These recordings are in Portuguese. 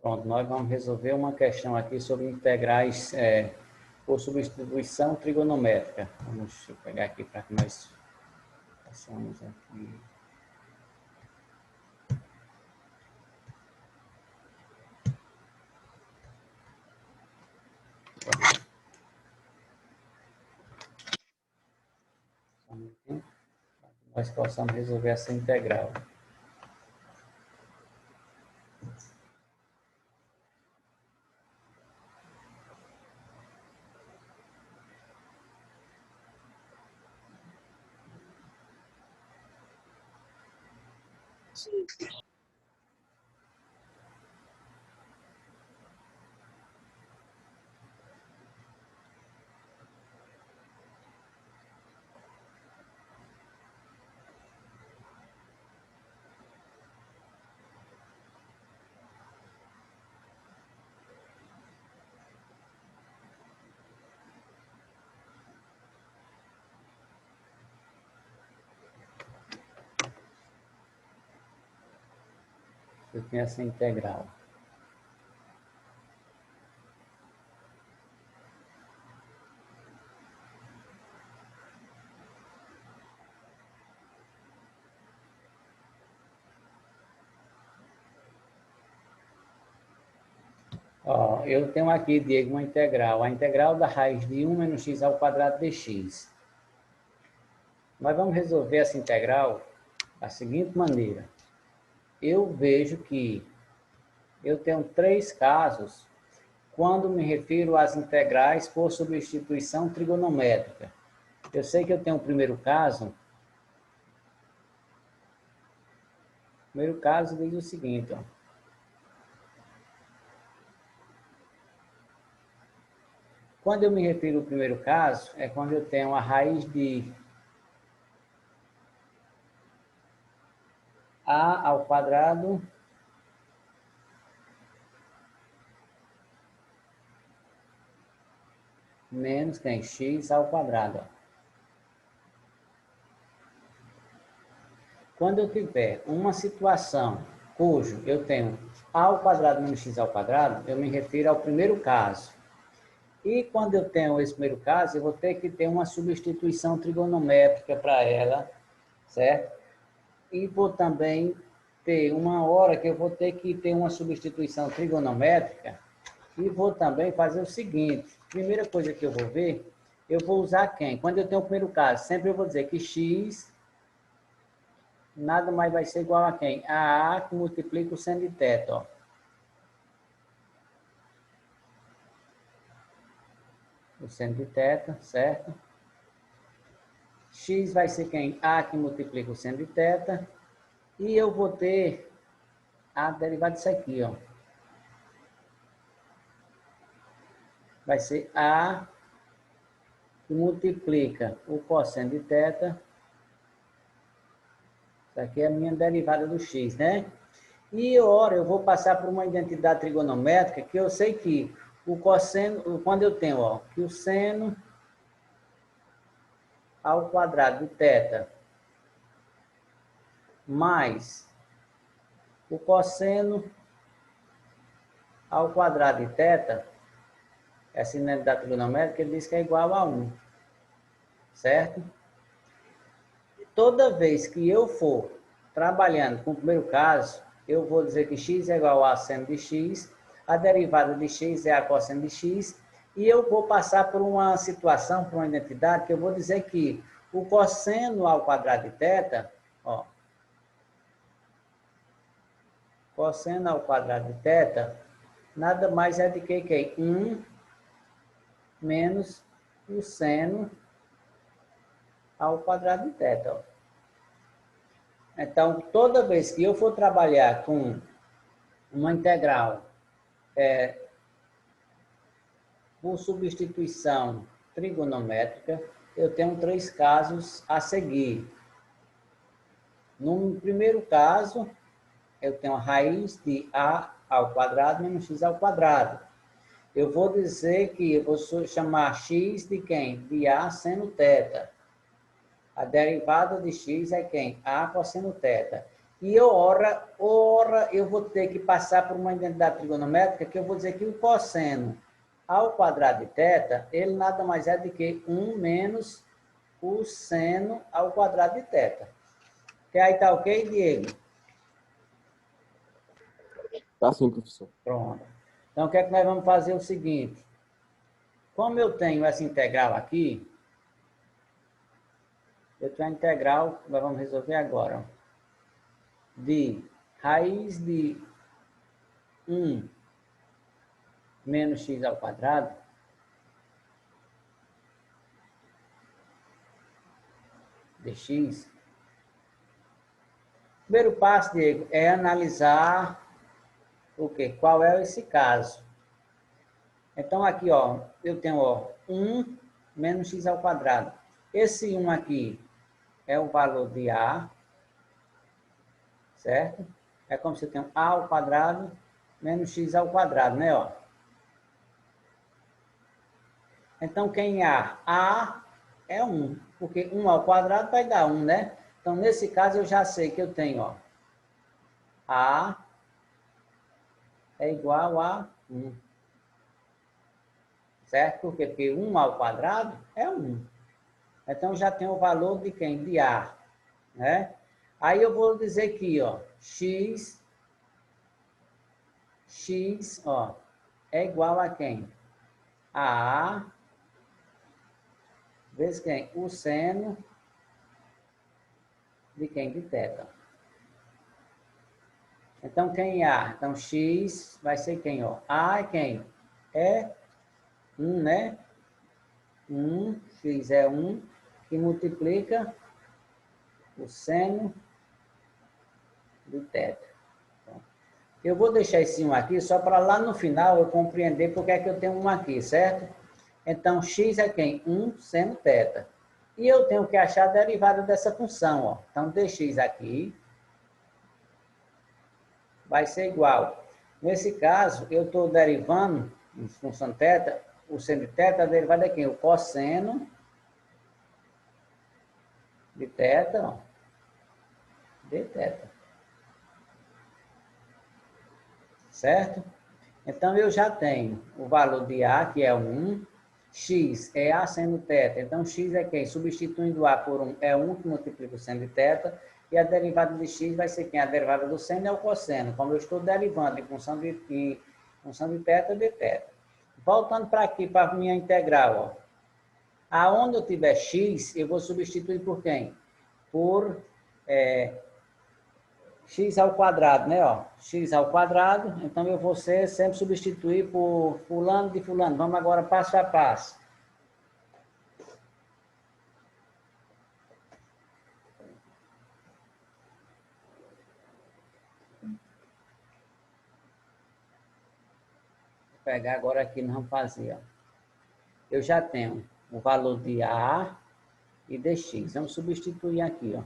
Pronto, nós vamos resolver uma questão aqui sobre integrais por substituição trigonométrica. Deixa eu pegar aqui para que nós façamos aqui. Nós possamos resolver essa integral. Eu tenho essa integral. Ó, eu tenho aqui, Diego, uma integral. A integral da raiz de 1 menos x ao quadrado de x. Nós vamos resolver essa integral da seguinte maneira. Eu vejo que eu tenho 3 casos quando me refiro às integrais por substituição trigonométrica. Eu sei que eu tenho o primeiro caso. O primeiro caso diz o seguinte, ó. Quando eu me refiro ao primeiro caso, é quando eu tenho a raiz de a ao quadrado menos x ao quadrado. Ó. Quando eu tiver uma situação cujo eu tenho a ao quadrado menos x ao quadrado, eu me refiro ao primeiro caso. E quando eu tenho esse primeiro caso, eu vou ter que ter uma substituição trigonométrica para ela, certo? E vou também ter uma hora que eu vou ter que ter uma substituição trigonométrica e vou também fazer o seguinte. Primeira coisa que eu vou ver, eu vou usar quem? Quando eu tenho o primeiro caso, sempre eu vou dizer que x nada mais vai ser igual a quem? A que multiplica o seno de θ, ó. O seno de θ, certo? X vai ser quem? A que multiplica o seno de θ. E eu vou ter a derivada disso aqui, ó. Vai ser A que multiplica o cosseno de θ. Isso aqui é a minha derivada do x, né? E ora, eu vou passar por uma identidade trigonométrica que eu sei que o cosseno, quando eu tenho, ó, que o seno ao quadrado de θ mais o cosseno ao quadrado de θ, essa identidade trigonométrica, ele diz que é igual a 1, certo? Toda vez que eu for trabalhando com o primeiro caso, eu vou dizer que x é igual a seno de x, a derivada de x é a cosseno de x, e eu vou passar por uma situação, por uma identidade, que eu vou dizer que o cosseno ao quadrado de θ, ó, cosseno ao quadrado de θ, nada mais é do que 1 menos o seno ao quadrado de θ. Ó. Então, toda vez que eu for trabalhar com uma integral por substituição trigonométrica, eu tenho 3 casos a seguir. No primeiro caso, eu tenho a raiz de a ao quadrado menos x ao quadrado. Eu vou dizer que eu vou chamar x de quem? De a seno θ. A derivada de x é quem? A cosseno θ. E ora eu vou ter que passar por uma identidade trigonométrica que eu vou dizer que o cosseno ao quadrado de θ, ele nada mais é do que 1 menos o seno ao quadrado de θ. Que aí tá ok, Diego? Tá sim, professor. Pronto. Então, o que é que nós vamos fazer? O seguinte. Como eu tenho essa integral aqui, eu tenho a integral, nós vamos resolver agora, ó, de raiz de 1 menos x ao quadrado, dx. O primeiro passo, Diego, é analisar o quê? Qual é esse caso. Então, aqui, ó, eu tenho, ó, 1 menos x ao quadrado. Esse 1 aqui é o valor de A, certo? É como se eu tenho A ao quadrado menos x ao quadrado, né, ó? Então, quem é A? A é 1, porque 1 ao quadrado vai dar 1, né? Então, nesse caso, eu já sei que eu tenho, ó, A é igual a 1. Certo? Por quê? Porque 1 ao quadrado é 1. Então, já tem o valor de quem? De A. Né? Aí eu vou dizer aqui, ó, x, ó, é igual a quem? A A vezes quem? O seno de quem? De θ. Então, quem é A? Então, x vai ser quem? Ó? A é quem? É 1, né? 1, x é 1, que multiplica o seno de θ. Eu vou deixar esse 1 aqui só para lá no final eu compreender porque é que eu tenho 1 aqui, certo? Então, x é quem? 1 seno θ. E eu tenho que achar a derivada dessa função, ó. Então, dx aqui vai ser igual. Nesse caso, eu estou derivando, em função θ, o seno de θ, a derivada é quem? O cosseno de θ, ó, de θ. Certo? Então, eu já tenho o valor de A, que é 1, x é A seno θ, então x é quem? Substituindo A por 1, é 1 que multiplica o seno de θ, e a derivada de x vai ser quem? A derivada do seno é o cosseno, como eu estou derivando em função de θ de θ. Voltando para aqui, para a minha integral, ó. Aonde eu tiver x, eu vou substituir por quem? Por x ao quadrado, né? Ó, x ao quadrado, então eu vou sempre substituir por fulano de fulano. Vamos agora passo a passo. Vou pegar agora aqui, nós vamos fazer. Ó. Eu já tenho o valor de A e de x. Vamos substituir aqui, ó.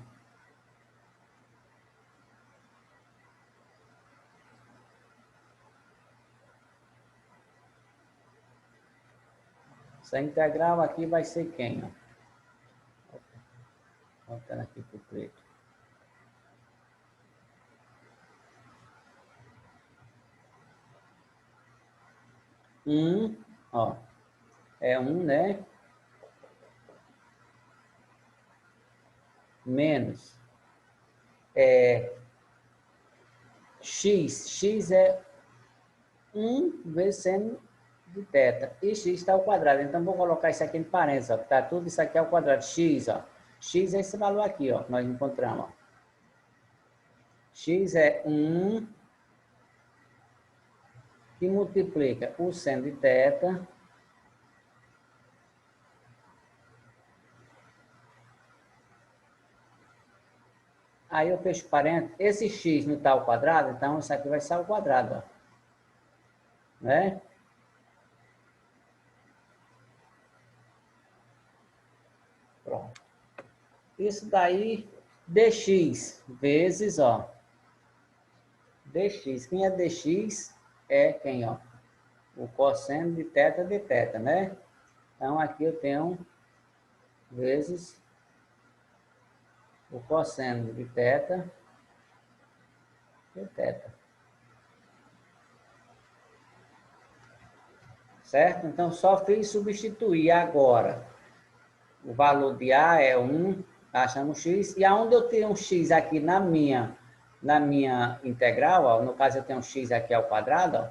Essa integral aqui vai ser quem? Ó? Voltando aqui para o preto. Ó, é 1, né? Menos x é 1 vezes seno de θ. E x está ao quadrado. Então, vou colocar isso aqui em parênteses, ó. Tá tudo isso aqui ao quadrado. X, ó. X é esse valor aqui, ó, que nós encontramos, ó. X é 1 que multiplica o seno de θ aí eu fecho parênteses. Esse x não está ao quadrado, então isso aqui vai ser ao quadrado, ó. Né? Pronto. Isso daí, dx vezes, ó, dx. Quem é dx é quem, ó? O cosseno de θ de θ, né? Então, aqui eu tenho vezes o cosseno de θ de θ. Certo? Então, só fiz substituir agora. O valor de A é 1, achamos x, e aonde eu tenho um x aqui na minha integral, ó, no caso eu tenho um x aqui ao quadrado, ó,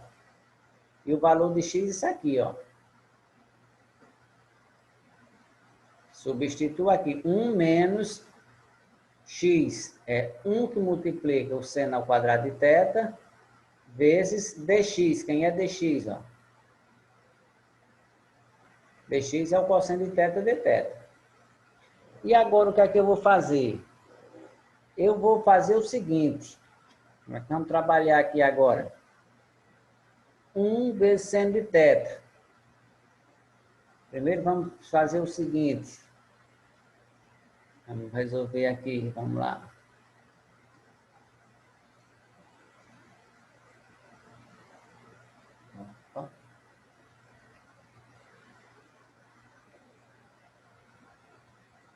e o valor de x é isso aqui, ó. Substituo aqui 1 menos x, é 1 que multiplica o seno ao quadrado de θ, vezes dx. Quem é dx, ó? Dx é o cosseno de θ de θ. E agora o que é que eu vou fazer? Eu vou fazer o seguinte. Nós vamos trabalhar aqui agora. 1 vezes seno de θ. Primeiro vamos fazer o seguinte. Vamos resolver aqui, vamos lá.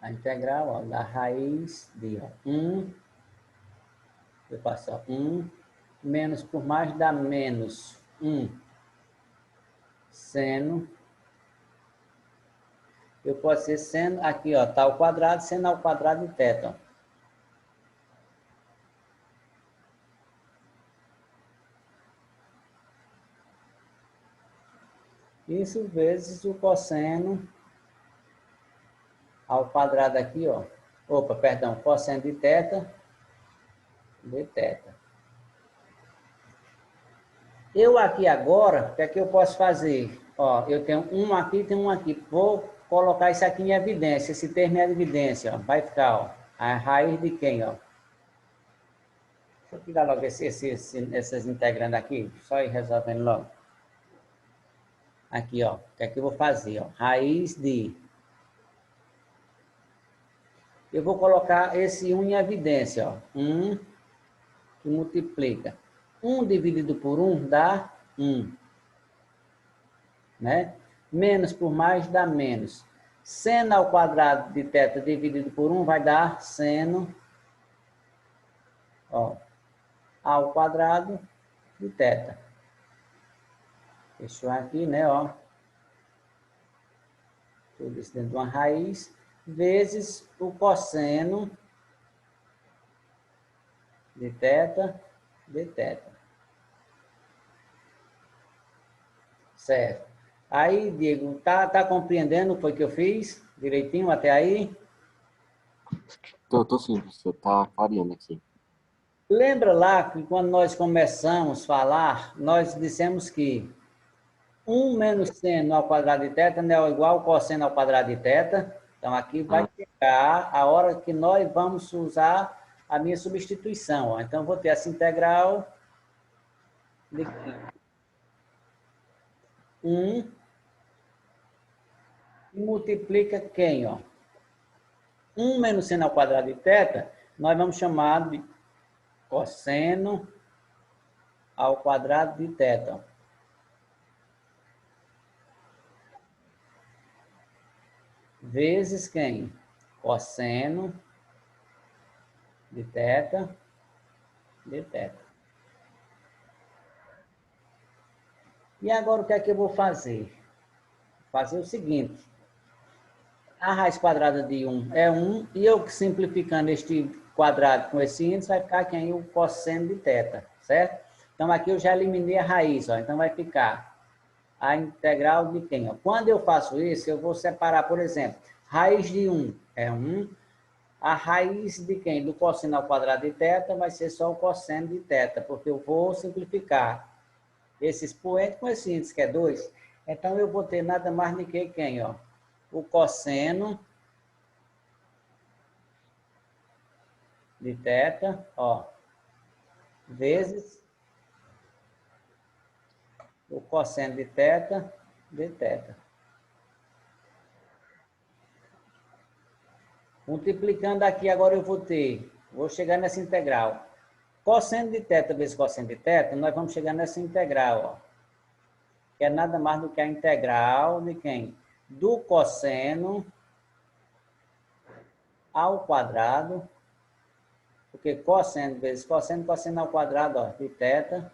A integral, ó, da raiz de 1, eu passo 1, menos por mais dá menos 1, seno. Eu posso ser seno, aqui, ó, tá ao quadrado, seno ao quadrado de θ, ó. Isso vezes o cosseno ao quadrado aqui, ó. Opa, perdão, cosseno de θ, de θ. Eu aqui agora, o que é que eu posso fazer? Ó, eu tenho um aqui, tenho um aqui. Vou colocar isso aqui em evidência, esse termo em evidência, ó. Vai ficar, ó, a raiz de quem, ó? Deixa eu tirar logo essas integrantes aqui, só ir resolvendo logo. Aqui, ó, o que é que eu vou fazer, ó? Raiz de... Eu vou colocar esse 1 em evidência, ó. 1 que multiplica. 1 dividido por 1 dá 1. Né? Menos por mais dá menos. Seno ao quadrado de θ dividido por 1 vai dar seno, ó, ao quadrado de θ. Fechou aqui, né, ó. Tudo isso dentro de uma raiz, vezes o cosseno de θ, de θ. Certo. Aí, Diego, tá compreendendo o que foi que eu fiz? Direitinho até aí? Tô sim, professor. Tá clareando aqui. Lembra lá que quando nós começamos a falar, nós dissemos que 1 menos seno ao quadrado de θ não é igual ao cosseno ao quadrado de θ. Então, aqui vai chegar a hora que nós vamos usar a minha substituição. Ó. Então, vou ter essa integral de 1 e multiplica quem? Ó? 1 menos seno ao quadrado de θ, nós vamos chamar de cosseno ao quadrado de θ. Ó. Vezes quem? Cosseno de θ, de θ. E agora o que é que eu vou fazer? Fazer o seguinte. A raiz quadrada de 1 é 1, e eu simplificando este quadrado com esse índice, vai ficar quem? O cosseno de θ, certo? Então, aqui eu já eliminei a raiz, ó. Então, vai ficar a integral de quem? Ó. Quando eu faço isso, eu vou separar, por exemplo, raiz de 1 é 1, a raiz de quem? Do cosseno ao quadrado de θ vai ser só o cosseno de θ, porque eu vou simplificar esse expoente com esse índice, que é 2. Então, eu vou ter nada mais do que quem? Ó? O cosseno de θ, ó, vezes o cosseno de θ, de θ. Multiplicando aqui, agora eu vou chegar nessa integral. Cosseno de θ vezes cosseno de θ, nós vamos chegar nessa integral, ó, que é nada mais do que a integral de quem? Do cosseno ao quadrado Porque cosseno vezes cosseno, cosseno ao quadrado, ó, de θ,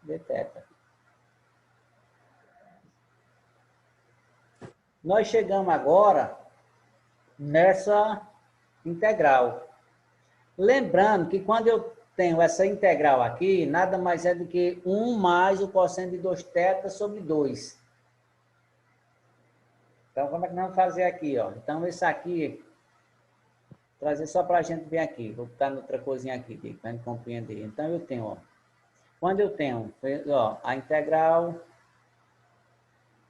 de θ. Nós chegamos agora nessa integral. Lembrando que quando eu tenho essa integral aqui, nada mais é do que 1 mais o cosseno de 2θ sobre 2. Então, como é que nós vamos fazer aqui? Ó? Então, isso aqui, trazer só para a gente ver aqui. Vou botar outra coisinha aqui, para a gente compreender. Então, eu tenho, ó, quando eu tenho ó, a integral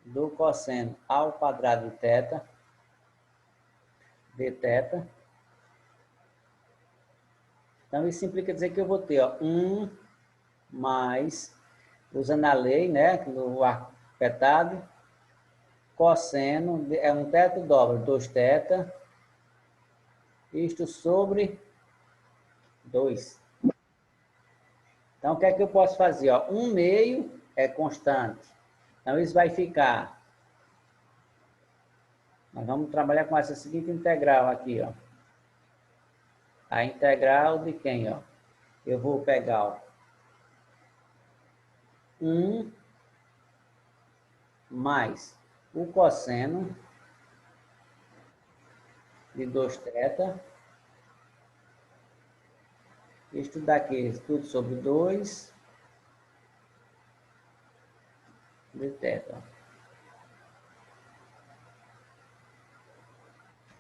do cosseno ao quadrado de θ, dθ. Então, isso implica dizer que eu vou ter, ó, 1 mais, usando a lei, né, do arco petado, cosseno, é um θ dobra 2θ, isto sobre 2. Então, o que é que eu posso fazer? Ó, 1 meio é constante. Então, isso vai ficar. Nós vamos trabalhar com essa seguinte integral aqui, ó. A integral de quem, ó? Eu vou pegar, ó, 1 mais o cosseno de 2θ. Isto daqui, tudo sobre 2 de θ.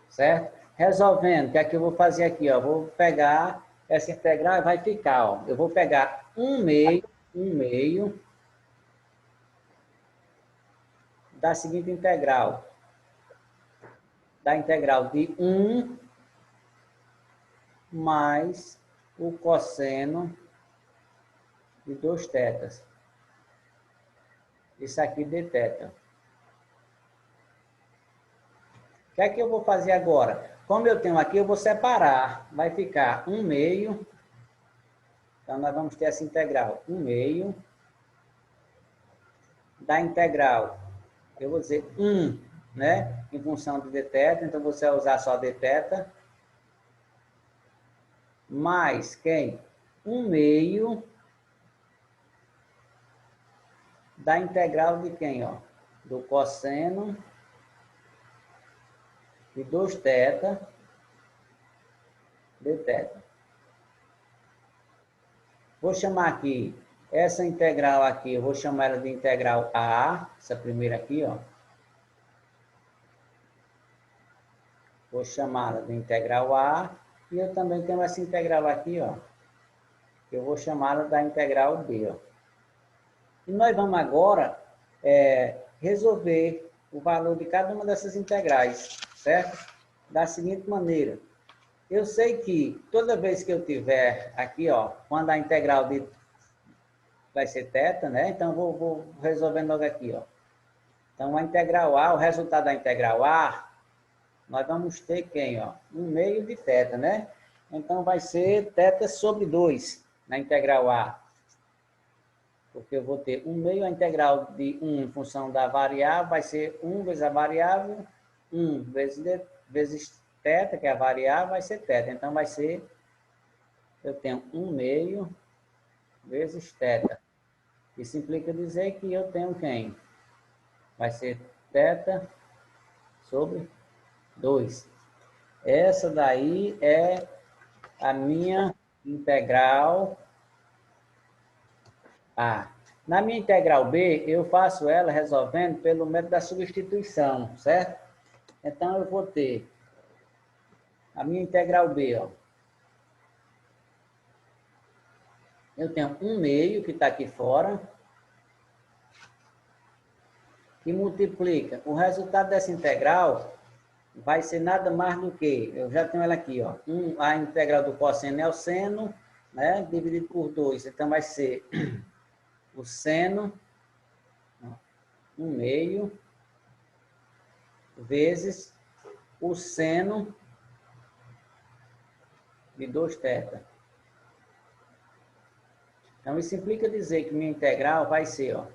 Certo? Resolvendo, o que é que eu vou fazer aqui? Ó? Vou pegar essa integral e vai ficar. Ó. Eu vou pegar 1 meio da seguinte integral. Da integral de 1 mais o cosseno de 2θ. Isso aqui de θ. O que é que eu vou fazer agora? Como eu tenho aqui, eu vou separar. Vai ficar 1 meio. Então, nós vamos ter essa integral. 1 meio da integral. Eu vou dizer 1, né? Em função de dθ. Então, você vai usar só dθ. Mais quem? 1 meio da integral de quem? Ó? Do cosseno de 2θ dθ. Vou chamar aqui, essa integral aqui, eu vou chamar ela de integral A, essa primeira aqui, ó. Vou chamá-la de integral A, e eu também tenho essa integral aqui, ó. Eu vou chamá-la da integral B, ó. E nós vamos agora resolver o valor de cada uma dessas integrais, certo? Da seguinte maneira. Eu sei que toda vez que eu tiver aqui, ó, quando a integral de vai ser θ, né? Então, vou resolvendo logo aqui, ó. Então, a integral A, o resultado da integral A, nós vamos ter quem, ó? 1 meio de θ, né? Então, vai ser θ sobre 2 na integral A. Porque eu vou ter 1 meio, a integral de 1 em função da variável vai ser 1 vezes a variável, 1 vezes θ, que é a variável, vai ser θ. Então, vai ser, eu tenho 1 meio vezes θ. Isso implica dizer que eu tenho quem? Vai ser θ sobre 2. Essa daí é a minha integral A. Na minha integral B, eu faço ela resolvendo pelo método da substituição, certo? Então, eu vou ter a minha integral B, ó. Eu tenho 1 meio, que está aqui fora, que multiplica. O resultado dessa integral vai ser nada mais do que, eu já tenho ela aqui, ó, a integral do cosseno é o seno, né, dividido por 2. Então, vai ser o seno, 1 meio, vezes o seno de 2θ. Então, isso implica dizer que minha integral vai ser, ó,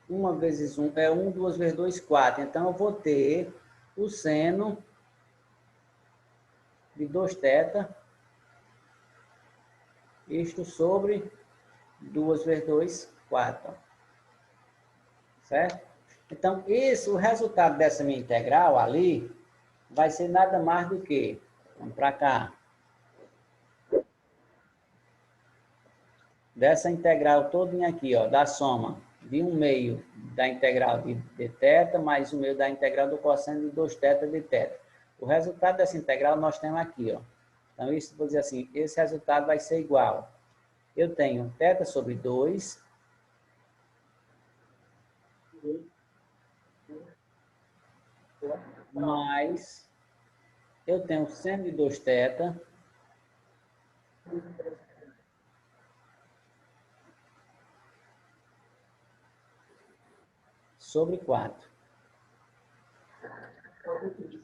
1 vezes 1 é 1, 2 vezes 2, 4. Então, eu vou ter o seno de 2θ Isto sobre 2 vezes 2, 4. Certo? Então, o resultado dessa minha integral ali vai ser nada mais do que, vamos para cá, dessa integral todinha aqui, ó, da soma de 1/2 da integral de θ mais 1/2 da integral do cosseno de 2θ de θ. O resultado dessa integral nós temos aqui, ó. Então, isso, vou dizer assim, esse resultado vai ser igual. Eu tenho θ sobre 2 mais eu tenho seno de 2θ sobre 4.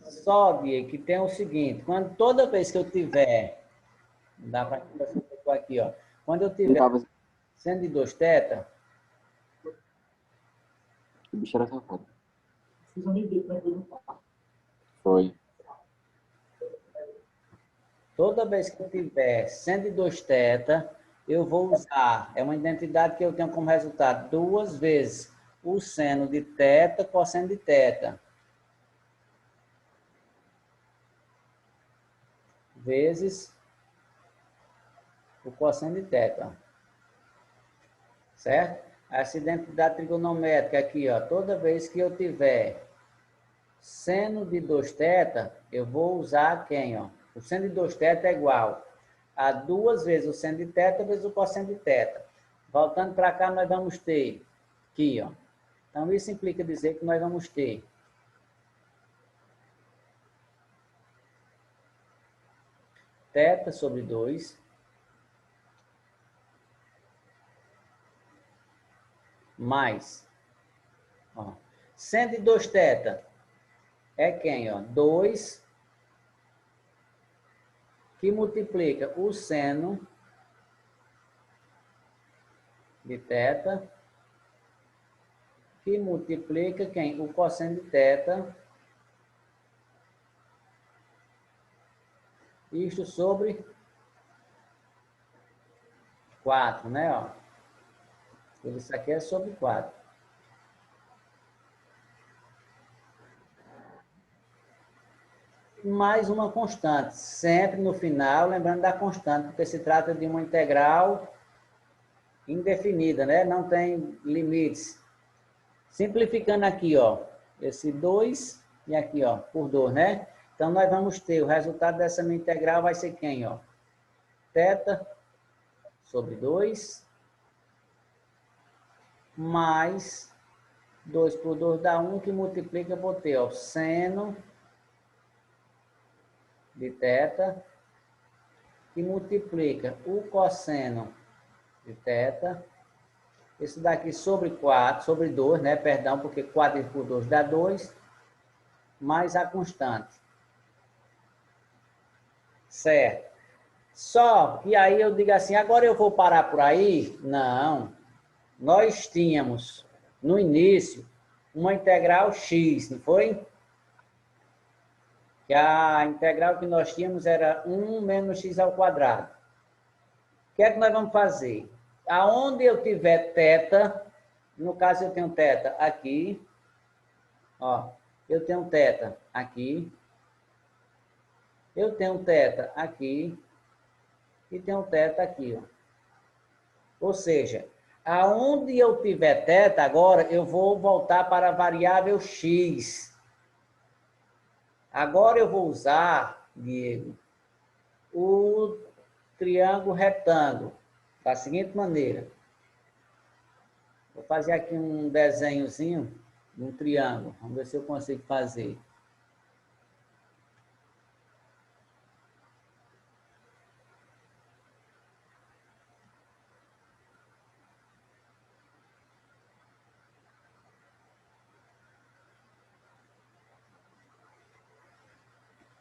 Só que tem o seguinte, toda vez que eu tiver, dá para aqui, ó, quando eu tiver seno de 2θ, o bicho era safado. Foi. Toda vez que eu tiver seno de 2θ, eu vou usar, é uma identidade que eu tenho como resultado 2 vezes o seno de θ cosseno de θ. Vezes o cosseno de θ. Certo? Essa identidade trigonométrica aqui, ó, toda vez que eu tiver seno de 2θ, eu vou usar quem, ó? O seno de 2θ é igual a 2 vezes o seno de θ vezes o cosseno de θ. Voltando para cá, nós vamos ter aqui, ó. Então, isso implica dizer que nós vamos ter θ sobre 2 mais, ó, seno de 2θ é quem, ó? 2 que multiplica o seno de θ, que multiplica quem? O cosseno de θ, isto sobre 4, né? Ó. Isso aqui é sobre 4. Mais uma constante, sempre no final, lembrando da constante, porque se trata de uma integral indefinida, né? Não tem limites. Simplificando aqui, ó, esse 2 e aqui, ó, por 2, né? Então, nós vamos ter, o resultado dessa minha integral vai ser quem, ó? Θ sobre 2 mais 2 por 2 dá 1, que multiplica por ter, ó, seno de θ, que multiplica o cosseno de θ, isso daqui sobre 4, sobre 2, né? Perdão, porque 4 por 2 dá 2, mais a constante. Certo. Só que aí eu digo assim, agora eu vou parar por aí? Não. Nós tínhamos, no início, uma integral x, não foi? Que a integral que nós tínhamos era 1 menos x ao quadrado. O que é que nós vamos fazer? Aonde eu tiver θ, no caso eu tenho θ aqui, ó, eu tenho θ aqui, eu tenho θ aqui e tenho θ aqui, ó. Ou seja, aonde eu tiver θ agora, eu vou voltar para a variável x. Agora eu vou usar, Diego, o triângulo retângulo, da seguinte maneira. Vou fazer aqui um desenhozinho de um triângulo. Vamos ver se eu consigo fazer.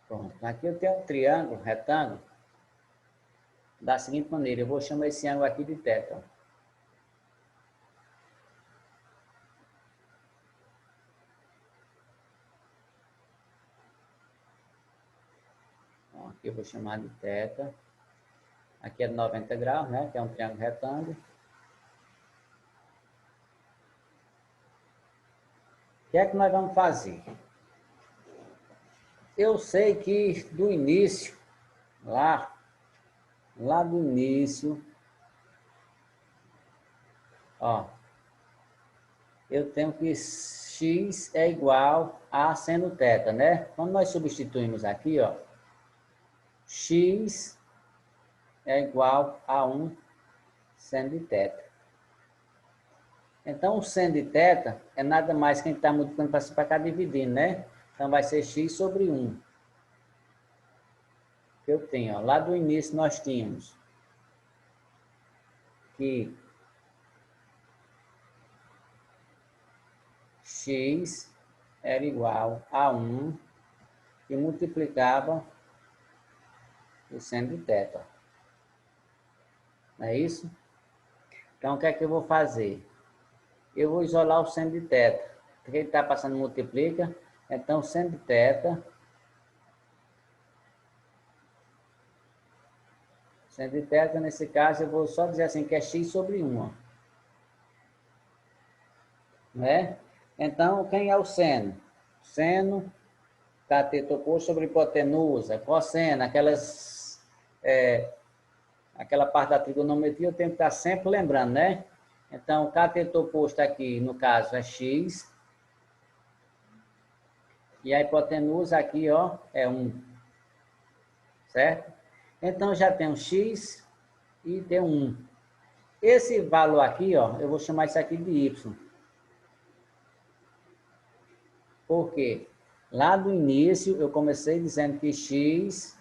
Pronto. Aqui eu tenho um triângulo retângulo da seguinte maneira. Eu vou chamar esse ângulo aqui de θ. Aqui eu vou chamar de θ. Aqui é de 90 graus, né? Que é um triângulo retângulo. O que é que nós vamos fazer? Eu sei que do início, lá do início, ó, eu tenho que x é igual a seno θ, né? Quando nós substituímos aqui, ó, x é igual a 1 seno de θ. Então, o seno de θ é nada mais que a gente está multiplicando para cima para cá, dividindo, né? Então, vai ser x sobre 1. Que eu tenho, ó, lá do início nós tínhamos que x era igual a 1 e multiplicava o seno de θ. Não é isso? Então, o que é que eu vou fazer? Eu vou isolar o seno de θ. Porque ele está passando multiplica. Então, seno de θ. Seno de θ, nesse caso, eu vou só dizer assim, que é x sobre 1. Ó. Né? Então, quem é o seno? Seno, cateto oposto sobre hipotenusa. Cosseno, aquela parte da trigonometria eu tenho que estar sempre lembrando, né? Então, o cateto oposto aqui, no caso, é x. E a hipotenusa aqui, ó, é 1. Certo? Então, já tem um x e tem um 1. Esse valor aqui, ó, eu vou chamar isso aqui de y. Por quê? Lá do início, eu comecei dizendo que x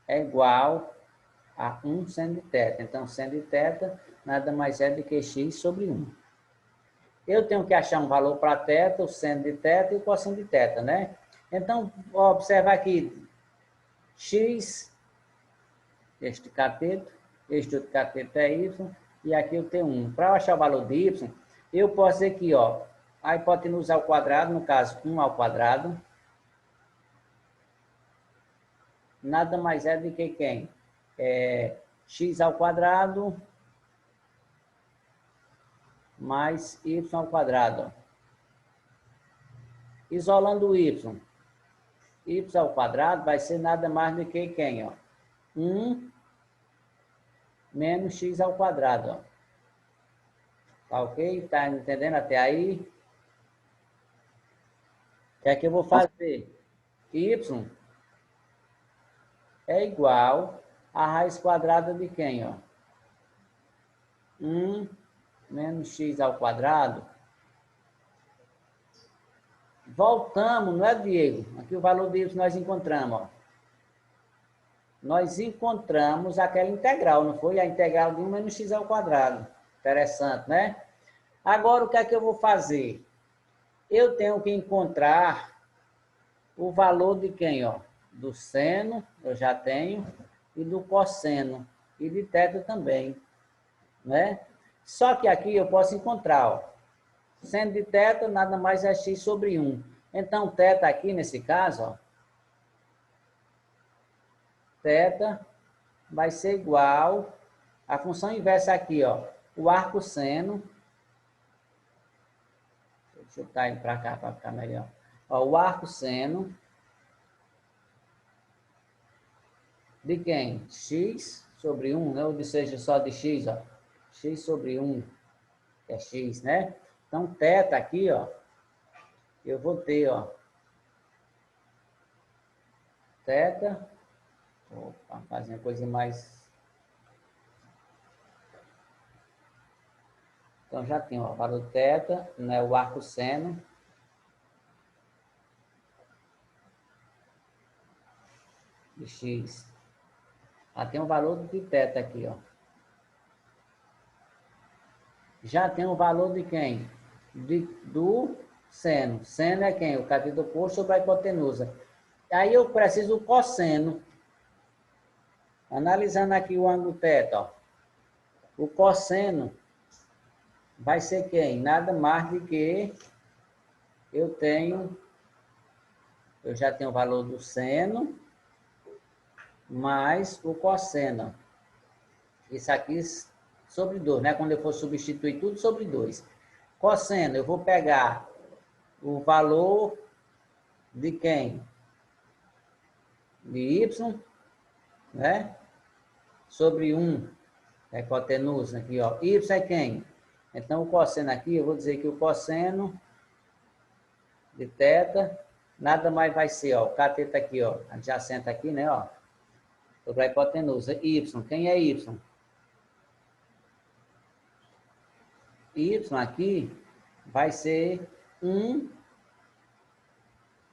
é igual a 1 seno de θ. Então, seno de θ nada mais é do que x sobre 1. Eu tenho que achar um valor para θ, o seno de θ e o cosseno de θ, né? Então, observa aqui, x, este cateto, este outro cateto é y, e aqui eu tenho 1. Para eu achar o valor de y, eu posso dizer aqui, ó, a hipotenusa ao quadrado, no caso, 1 ao quadrado, nada mais é do que quem? X ao quadrado mais y ao quadrado. Isolando o y ao quadrado vai ser nada mais do que quem? Ó? 1 menos x ao quadrado. Ó. Tá ok? Tá entendendo até aí? O que é que eu vou fazer? Y é igual a raiz quadrada de quem? Ó? 1 menos x ao quadrado. Voltamos, não é, Diego? Aqui o valor de y nós encontramos. Ó. Nós encontramos aquela integral, não foi? A integral de 1 menos x ao quadrado. Interessante, né? Agora, o que é que eu vou fazer? Eu tenho que encontrar o valor de quem? Ó? Do seno, eu já tenho, e do cosseno, e de θ também. Né? Só que aqui eu posso encontrar, ó, seno de θ nada mais é x sobre 1. Então, θ aqui, nesse caso, ó, θ vai ser igual à função inversa aqui, ó, o arco seno. Deixa eu chutar ele para cá para ficar melhor. Ó, o arco seno de quem? X sobre 1, né? Ou seja, só de x, ó. X sobre 1, que é x, né? Então, θ aqui, ó, eu vou ter, ó, θ, opa, fazer uma coisa mais... Então, já tem, ó, para o θ, né, o arco seno, de x. Tem o valor de θ aqui, ó. Já tem o valor de quem? Do seno. Seno é quem? O cateto oposto sobre a hipotenusa. Aí eu preciso do cosseno. Analisando aqui o ângulo θ, ó. O cosseno vai ser quem? Nada mais do que eu já tenho o valor do seno mais o cosseno. Isso aqui sobre 2, né? Quando eu for substituir tudo sobre 2. Cosseno, eu vou pegar o valor de quem? De y, né? Sobre 1, é hipotenusa aqui, ó. Y é quem? Então, o cosseno aqui, eu vou dizer que o cosseno de θ, nada mais vai ser, ó, o cateto aqui, ó, adjacente aqui, né, ó, sobre a hipotenusa. Y, quem é Y? Y aqui vai ser 1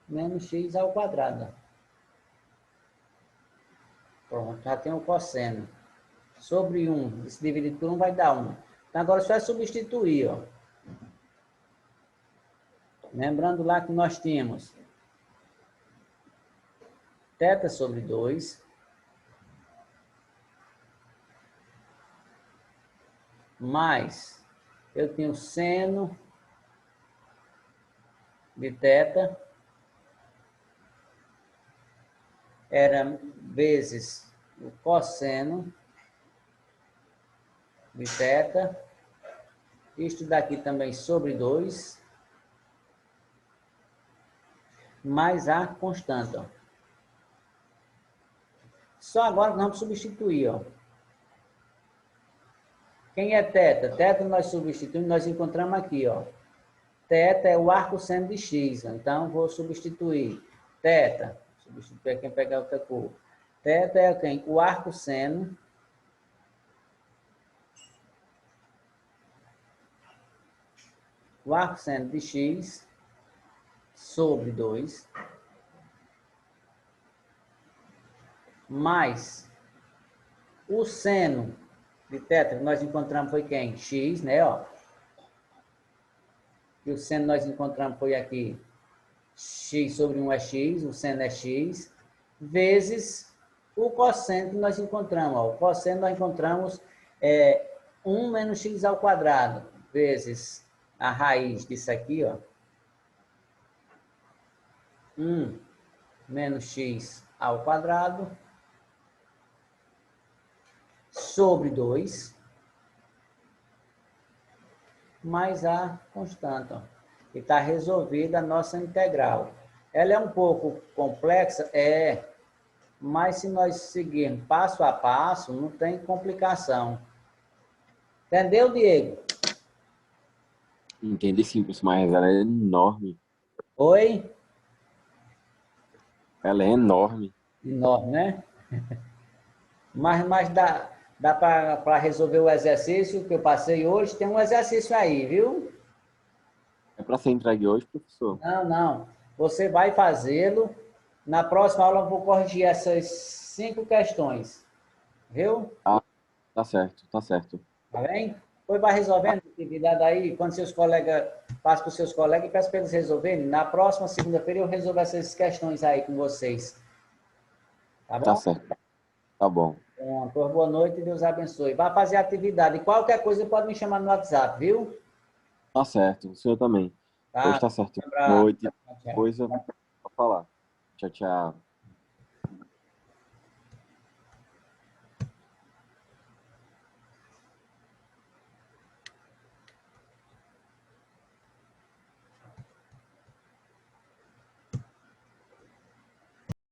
menos x ao quadrado. Pronto, já tem o cosseno. Sobre 1, se dividir por 1 vai dar 1. Então, agora só é substituir, ó. Lembrando lá que nós tínhamos θ sobre 2 mais eu tenho seno de θ era vezes o cosseno de θ, isto daqui também sobre 2, mais a constante, ó. Só agora nós vamos substituir, ó. Quem é θ? Θ nós substituímos, nós encontramos aqui, ó. Θ é o arco seno de x, então vou substituir. Θ, substituir quem pegar outra cor. Θ é quem? O arco seno de x sobre 2 mais o seno de θ que nós encontramos foi quem? X, né? Ó. E o seno nós encontramos foi aqui. X sobre 1 é x, o seno é x, vezes o cosseno que nós encontramos. Ó. O cosseno nós encontramos 1 menos x ao quadrado, vezes a raiz disso aqui, ó. 1 menos x ao quadrado sobre 2 mais a constante, ó. E está resolvida a nossa integral. Ela é um pouco complexa, mas se nós seguirmos passo a passo, não tem complicação. Entendeu, Diego? Entendi sim, professor, mas ela é enorme. Oi? Ela é enorme. Enorme, né? Mas dá para resolver o exercício que eu passei hoje. Tem um exercício aí, viu? É para ser entregue hoje, professor? Não. Você vai fazê-lo. Na próxima aula eu vou corrigir essas 5 questões. Viu? Ah, tá certo, tá certo. Tá bem? Depois vai resolvendo a atividade aí. Quando seus colegas, passa para os seus colegas e peça para eles resolverem. Na próxima segunda-feira eu resolvo essas questões aí com vocês. Tá bom? Tá certo. Tá bom. Pronto. Boa noite e Deus abençoe. Vai fazer a atividade. Qualquer coisa pode me chamar no WhatsApp, viu? Tá certo. O senhor também. Tá? Pois tá certo. Um Boa abraço. noite. Tchau, tchau. Coisa pra falar. Tchau, tchau.